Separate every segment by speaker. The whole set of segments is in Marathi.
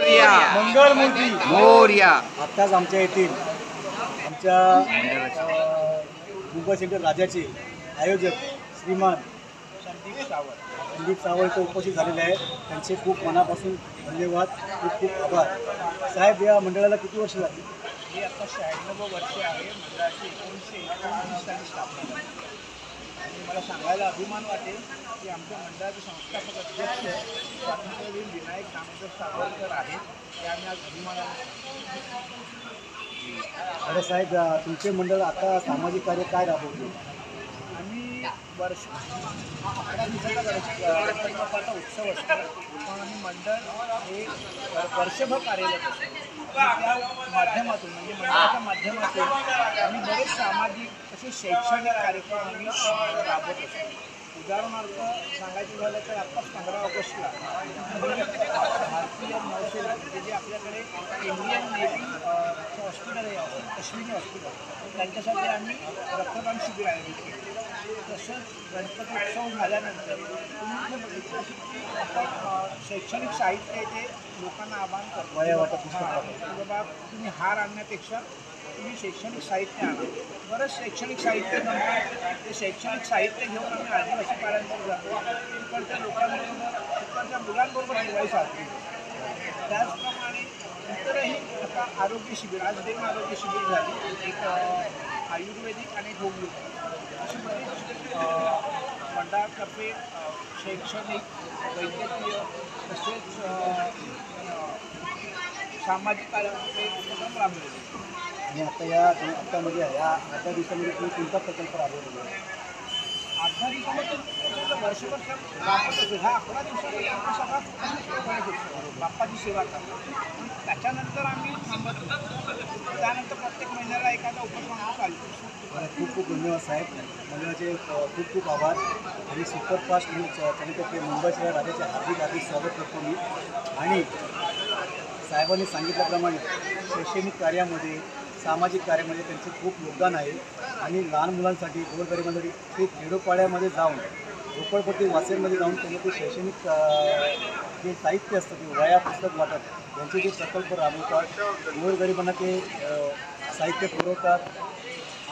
Speaker 1: मोरया
Speaker 2: मंगलमूर्ती
Speaker 1: मोरया।
Speaker 2: आत्ताच आमच्या येथील आमच्या मुंबई सेंटर राजाचे आयोजक श्रीमान संदीप सावंत इथं उपस्थित झालेले आहेत। त्यांचे खूप मनापासून धन्यवाद, खूप खूप आभार। साहेब, या मंडळाला किती वर्ष झाली?
Speaker 3: हे आता 96 वर्ष आहे। मंडळाची 1929 साली स्थापना झाली आणि मला सांगायला अभिमान वाटेल की आमच्या मंडळाचे संस्थापक अध्यक्ष स्वातंत्र्यवीर विनायक दामोदर सावरकर आहेत। ते आम्ही आज अभिमानाने
Speaker 2: अरे साहेब, तुमचे मंडळ आता सामाजिक कार्य काय राबवते?
Speaker 3: आम्ही वर्ष 11 दिवसाचा गणपती बाप्पाचा उत्सव असतो, पण आम्ही मंडळ हे वर्षभर कार्यरत असतो आणि त्या माध्यमातून म्हणजे मंडळाच्या माध्यमातून आम्ही बरेच सामाजिक तसे शैक्षणिक कार्यक्रम आम्ही राबवत असतो। उदाहरणार्थ सांगायचं झालं तर आत्ताच 15 ऑगस्टला भारतीय नौसेना म्हणजे जे आपल्याकडे इंडियन नेव्ही हॉस्पिटल आहे अश्विनी हॉस्पिटल, त्यांच्यासाठी आम्ही रक्तदान शिबिर आयोजित केलं। तसंच गणपती उत्सव झाल्यानंतर तुम्ही बघितलं आपण शैक्षणिक साहित्य ते लोकांना आवाहन करतो की बाबा तुम्ही हार आणण्यापेक्षा तुम्ही शैक्षणिक साहित्य आणा। बरंच शैक्षणिक साहित्य नंतर ते शैक्षणिक साहित्य घेऊन आम्ही आदिवासी पाड्यांवर जातो, तिकडच्या लोकांबरोबर तिकडच्या मुलांबरोबर दिवाळी साजरी करतो। त्याचप्रमाणे इतरही आता आरोग्य शिबिर, आज 2 आरोग्य शिबिर झाली, एक आयुर्वेदिक आणि एक होमिओपॅथी, अशी बरीच मंडळातर्फे शैक्षणिक, वैद्यकीय तसेच सामाजिक कार्यामध्ये उपक्रम राबवले।
Speaker 2: आणि आता या हप्त्यामध्ये या 8 दिवसामध्ये तुम्ही कोणता प्रकल्प राबवलेला आहे?
Speaker 3: 8 दिवसामध्ये वर्षभर राबवत असतो। ह्या 11 दिवसामध्ये आपण सगळा गणेश उत्सव बाप्पाची सेवा करतो, त्याच्यानंतर आम्ही थांबत नाही। त्यानंतर प्रत्येक महिन्याला एखादा उपक्रम चालू असतो।
Speaker 2: खूप खूप धन्यवाद साहेब, मंडळाचे खूप खूप आभार। आणि सुपरफास्ट न्यूज चॅनलचे मुंबई शहर राजाचे हार्दिक हार्दिक स्वागत करतो मी। आणि साहेबांनी सांगितल्याप्रमाणे शैक्षणिक कार्यामध्ये, सामाजिक कार्यामध्ये त्यांचे खूप योगदान आहे। आणि लहान मुलांसाठी, गोरगरिबांसाठी ते खेडोपाड्यामध्ये जाऊन, झोपडपट्टी वासेमध्ये जाऊन त्यांना ते शैक्षणिक जे साहित्य असतं ते वह्या, पुस्तक वाटप यांचे जे प्रकल्प राबवतात, गोरगरिबांना ते साहित्य पुरवतात।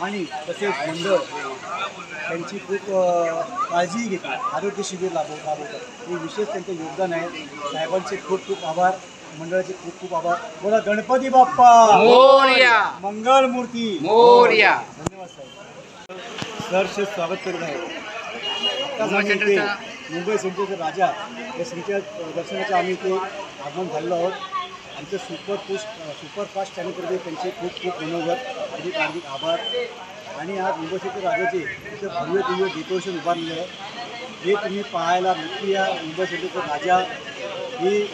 Speaker 2: आणि तसेच मंडळ त्यांची खूप काळजी घेते, आरोग्य शिबिर राबवतात, हे विशेष त्यांचं योगदान आहे। साहेबांचे खूप खूप आभार, मंडळाचे खूप खूप आभार। बोला गणपती बाप्पा
Speaker 1: मोरया
Speaker 2: मंगलमूर्ती
Speaker 1: मोरया।
Speaker 2: धन्यवाद साहेब, सहर्ष स्वागत करीत आहे। मुंबई सेंटरचे राजा या श्रीच्या दर्शनाच्या आम्ही इथे आगमन झालेलो आहोत। आमचं सुपरफास्ट चॅनलकडे त्यांचे खूप खूप धन्यवाद, अधिक हार्दिक आभार। आणि आज मुंबई सेंटर राजाचे इथं भव्य दिव्य डेकोरेशन उभारलेलं आहे, हे तुम्ही पाहायला नक्की या। मुंबई सेंटरचा राजा ही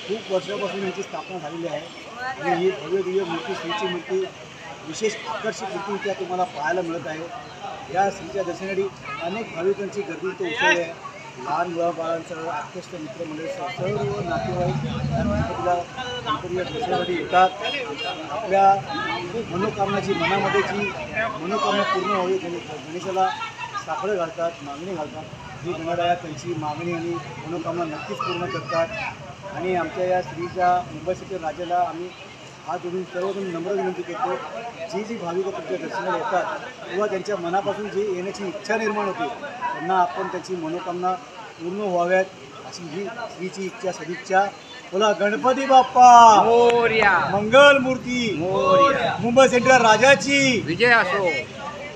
Speaker 2: खूप वर्षापासून यांची स्थापना झालेली आहे आणि ही भव्य दिव्य मूर्ती, श्रीची मूर्ती, विशेष आकर्षक मूर्ती इथे तुम्हाला पाहायला मिळत आहे। या श्रीच्या दर्शनासाठी अनेक भाविकांची गर्दी इथे उसळली आहे। लहान मुलाबाळांसह अत्यंत मित्रमंडळी सर्व नातेवाईक गणपतीच्या दर्शनासाठी येतात। आपल्या खूप मनोकामनाची, मनामध्ये जी मनोकामना पूर्ण व्हावी, गणेशाला साखळं घालतात, मागणी घालतात। ही गणराया त्यांची मागणी आणि मनोकामना नक्कीच पूर्ण करतात। आणि आमच्या या श्रीच्या मुंबई सेंटर राजाला आम्ही हात जोडून सर्वजण नम्र विनंती करतो, जी भाविक तुमच्या दर्शनाला येतात किंवा त्यांच्या मनापासून जी येण्याची इच्छा निर्माण होते, त्यांना आपण त्याची मनोकामना पूर्ण व्हाव्यात अशी ही श्रीची इच्छा, सदिच्छा। बोला गणपती बाप्पा
Speaker 1: मोरया
Speaker 2: मंगलमूर्ती
Speaker 1: मोरया।
Speaker 2: मुंबई सेंटर राजाची
Speaker 1: विजय असो,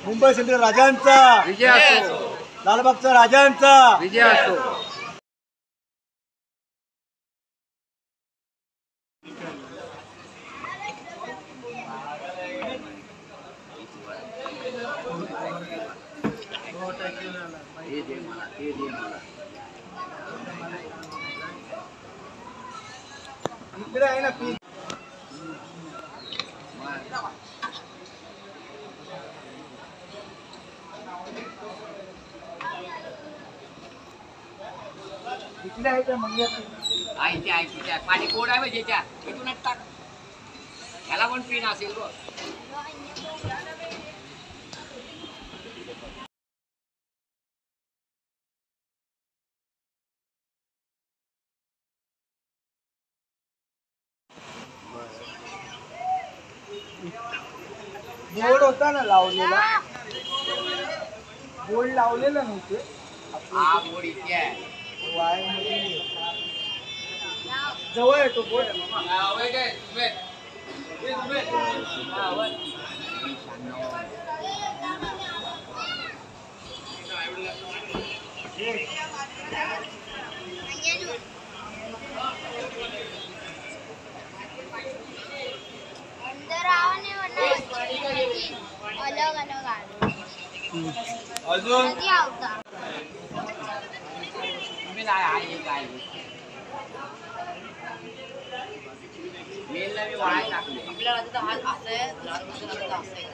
Speaker 2: मुंबई सेंटर राजांचा
Speaker 1: विजय असो,
Speaker 2: लालबागचा राजांचा
Speaker 1: विजय असो।
Speaker 2: इकडे आहे ना पी इकडे आहे का मंगळ
Speaker 1: आईच्या पाणी कोड आहे त्याच्या इथूनच टाक, त्याला पण पिन असेल
Speaker 3: बोर्ड होता ना लावलेला, बोर्ड लावलेला नव्हते
Speaker 1: हा बोर्ड इथे आहे.
Speaker 3: वाय मध्ये जवळ येतो बोर्ड.
Speaker 1: हा, wait आहे, wait. हा, wait.
Speaker 4: अंदर आओ ने अलग अलग आ
Speaker 1: अजून
Speaker 4: कधी आवता
Speaker 1: तुम्ही नाही आहे काय मेलला मी वाया टाकले.
Speaker 5: आपल्या राज्यात हा असं आहे, लाल मसाला असं आहे.